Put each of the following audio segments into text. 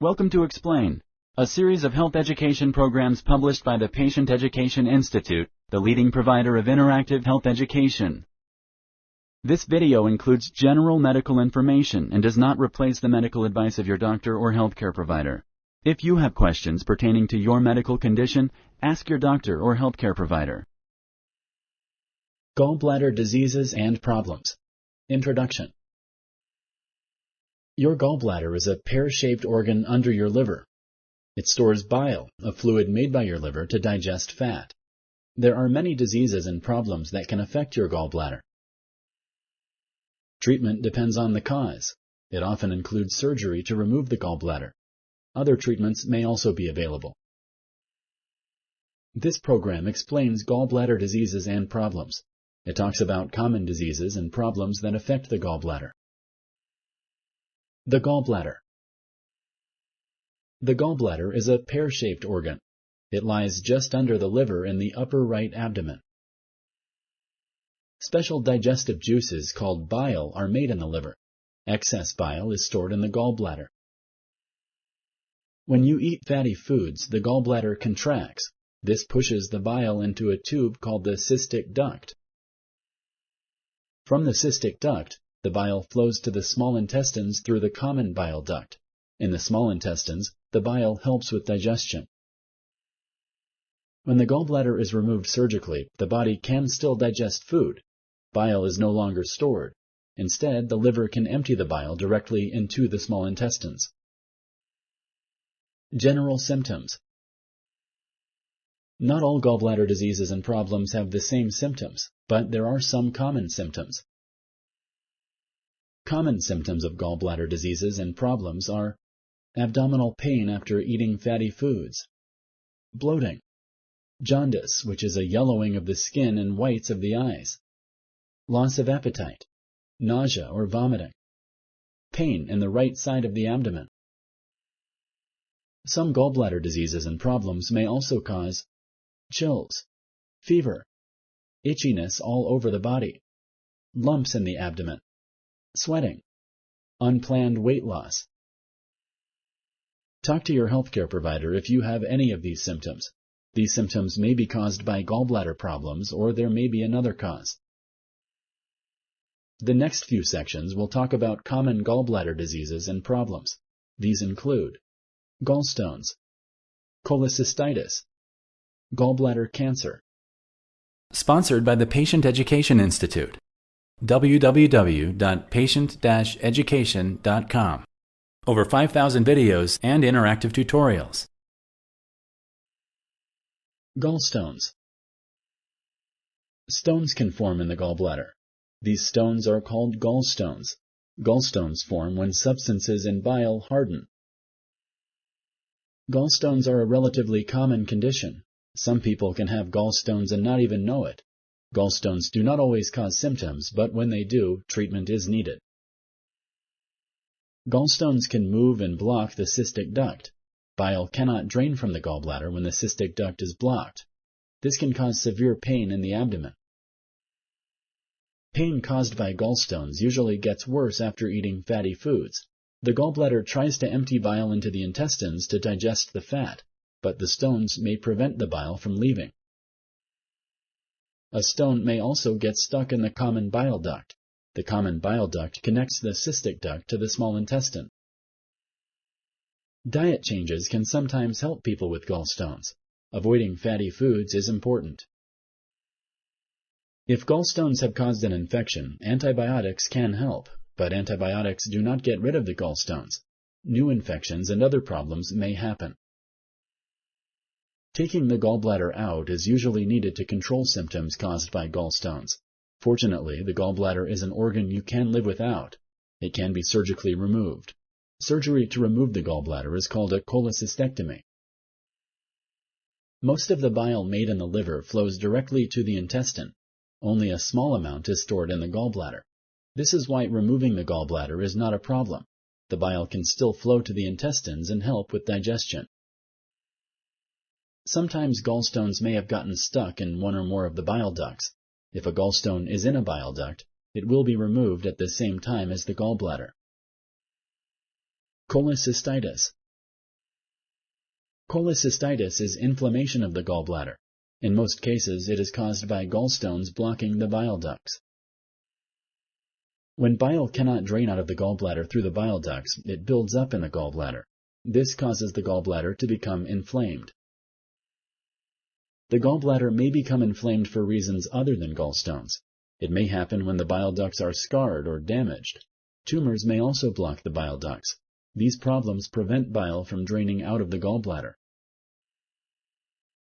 Welcome to Explain, a series of health education programs published by the Patient Education Institute, the leading provider of interactive health education. This video includes general medical information and does not replace the medical advice of your doctor or healthcare provider. If you have questions pertaining to your medical condition, ask your doctor or healthcare provider. Gallbladder Diseases and Problems. Introduction. Your gallbladder is a pear-shaped organ under your liver. It stores bile, a fluid made by your liver to digest fat. There are many diseases and problems that can affect your gallbladder. Treatment depends on the cause. It often includes surgery to remove the gallbladder. Other treatments may also be available. This program explains gallbladder diseases and problems. It talks about common diseases and problems that affect the gallbladder. The gallbladder. The gallbladder is a pear-shaped organ. It lies just under the liver in the upper right abdomen. Special digestive juices called bile are made in the liver. Excess bile is stored in the gallbladder. When you eat fatty foods, the gallbladder contracts. This pushes the bile into a tube called the cystic duct. From the cystic duct, the bile flows to the small intestines through the common bile duct. In the small intestines, the bile helps with digestion. When the gallbladder is removed surgically, the body can still digest food. Bile is no longer stored. Instead, the liver can empty the bile directly into the small intestines. General symptoms. Not all gallbladder diseases and problems have the same symptoms, but there are some common symptoms. Common symptoms of gallbladder diseases and problems are abdominal pain after eating fatty foods, bloating, jaundice, which is a yellowing of the skin and whites of the eyes, loss of appetite, nausea or vomiting, pain in the right side of the abdomen. Some gallbladder diseases and problems may also cause chills, fever, itchiness all over the body, lumps in the abdomen, sweating, unplanned weight loss. Talk to your healthcare provider if you have any of these symptoms. These symptoms may be caused by gallbladder problems, or there may be another cause. The next few sections will talk about common gallbladder diseases and problems. These include gallstones, cholecystitis, gallbladder cancer. Sponsored by the Patient Education Institute. www.patient-education.com. Over 5,000 videos and interactive tutorials. Gallstones. Stones can form in the gallbladder. These stones are called gallstones. Gallstones form when substances in bile harden. Gallstones are a relatively common condition. Some people can have gallstones and not even know it. Gallstones do not always cause symptoms, but when they do, treatment is needed. Gallstones can move and block the cystic duct. Bile cannot drain from the gallbladder when the cystic duct is blocked. This can cause severe pain in the abdomen. Pain caused by gallstones usually gets worse after eating fatty foods. The gallbladder tries to empty bile into the intestines to digest the fat, but the stones may prevent the bile from leaving. A stone may also get stuck in the common bile duct. The common bile duct connects the cystic duct to the small intestine. Diet changes can sometimes help people with gallstones. Avoiding fatty foods is important. If gallstones have caused an infection, antibiotics can help, but antibiotics do not get rid of the gallstones. New infections and other problems may happen. Taking the gallbladder out is usually needed to control symptoms caused by gallstones. Fortunately, the gallbladder is an organ you can live without. It can be surgically removed. Surgery to remove the gallbladder is called a cholecystectomy. Most of the bile made in the liver flows directly to the intestine. Only a small amount is stored in the gallbladder. This is why removing the gallbladder is not a problem. The bile can still flow to the intestines and help with digestion. Sometimes gallstones may have gotten stuck in one or more of the bile ducts. If a gallstone is in a bile duct, It will be removed at the same time as the gallbladder. Cholecystitis. Cholecystitis is inflammation of the gallbladder. In most cases, it is caused by gallstones blocking the bile ducts. When bile cannot drain out of the gallbladder through the bile ducts, it builds up in the gallbladder. This causes the gallbladder to become inflamed. The gallbladder may become inflamed for reasons other than gallstones. It may happen when the bile ducts are scarred or damaged. Tumors may also block the bile ducts. These problems prevent bile from draining out of the gallbladder.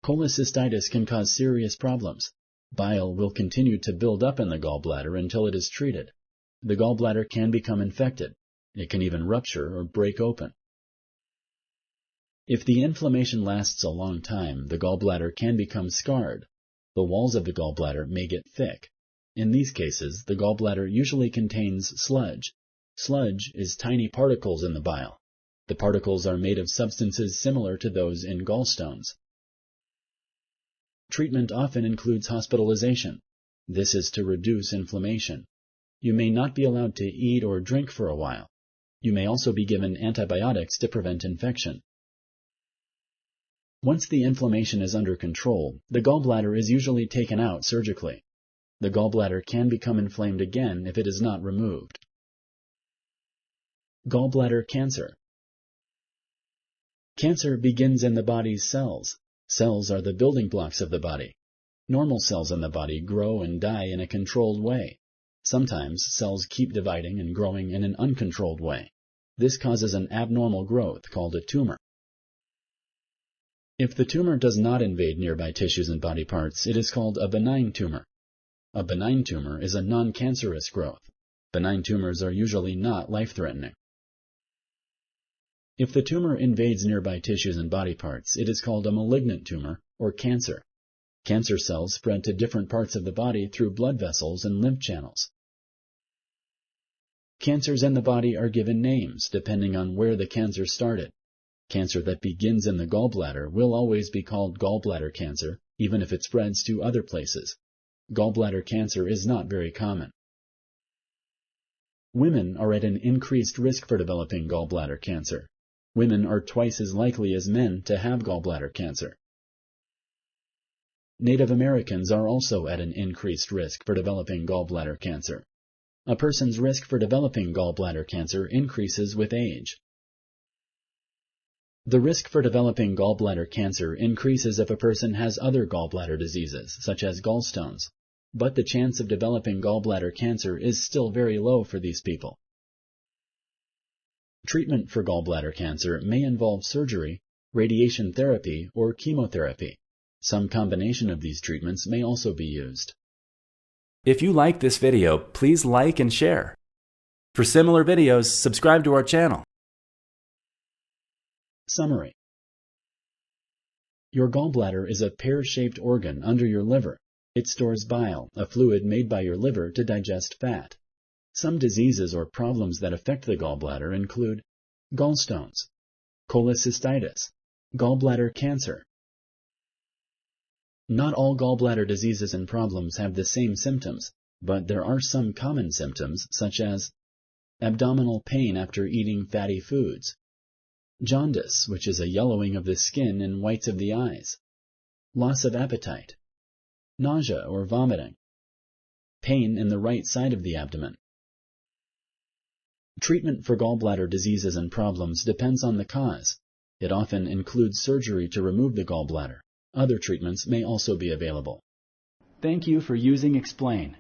Cholecystitis can cause serious problems. Bile will continue to build up in the gallbladder until it is treated. The gallbladder can become infected. It can even rupture or break open. If the inflammation lasts a long time, the gallbladder can become scarred. The walls of the gallbladder may get thick. In these cases, the gallbladder usually contains sludge. Sludge is tiny particles in the bile. The particles are made of substances similar to those in gallstones. Treatment often includes hospitalization. This is to reduce inflammation. You may not be allowed to eat or drink for a while. You may also be given antibiotics to prevent infection. Once the inflammation is under control, the gallbladder is usually taken out surgically. The gallbladder can become inflamed again if it is not removed. Gallbladder cancer. Cancer begins in the body's cells. Cells are the building blocks of the body. Normal cells in the body grow and die in a controlled way. Sometimes cells keep dividing and growing in an uncontrolled way. This causes an abnormal growth called a tumor. If the tumor does not invade nearby tissues and body parts, it is called a benign tumor. A benign tumor is a non-cancerous growth. Benign tumors are usually not life-threatening. If the tumor invades nearby tissues and body parts, it is called a malignant tumor or cancer. Cancer cells spread to different parts of the body through blood vessels and lymph channels. Cancers in the body are given names depending on where the cancer started. Cancer that begins in the gallbladder will always be called gallbladder cancer, even if it spreads to other places. Gallbladder cancer is not very common. Women are at an increased risk for developing gallbladder cancer. Women are twice as likely as men to have gallbladder cancer. Native Americans are also at an increased risk for developing gallbladder cancer. A person's risk for developing gallbladder cancer increases with age. The risk for developing gallbladder cancer increases if a person has other gallbladder diseases, such as gallstones, but the chance of developing gallbladder cancer is still very low for these people. Treatment for gallbladder cancer may involve surgery, radiation therapy, or chemotherapy. Some combination of these treatments may also be used. If you like this video, please like and share. For similar videos, subscribe to our channel. Summary. Your gallbladder is a pear-shaped organ under your liver. It stores bile, a fluid made by your liver to digest fat. Some diseases or problems that affect the gallbladder include gallstones, cholecystitis, gallbladder cancer. Not all gallbladder diseases and problems have the same symptoms, but there are some common symptoms such as abdominal pain after eating fatty foods, jaundice, which is a yellowing of the skin and whites of the eyes, loss of appetite, nausea or vomiting, pain in the right side of the abdomen. Treatment for gallbladder diseases and problems depends on the cause. It often includes surgery to remove the gallbladder. Other treatments may also be available. Thank you for using Explain.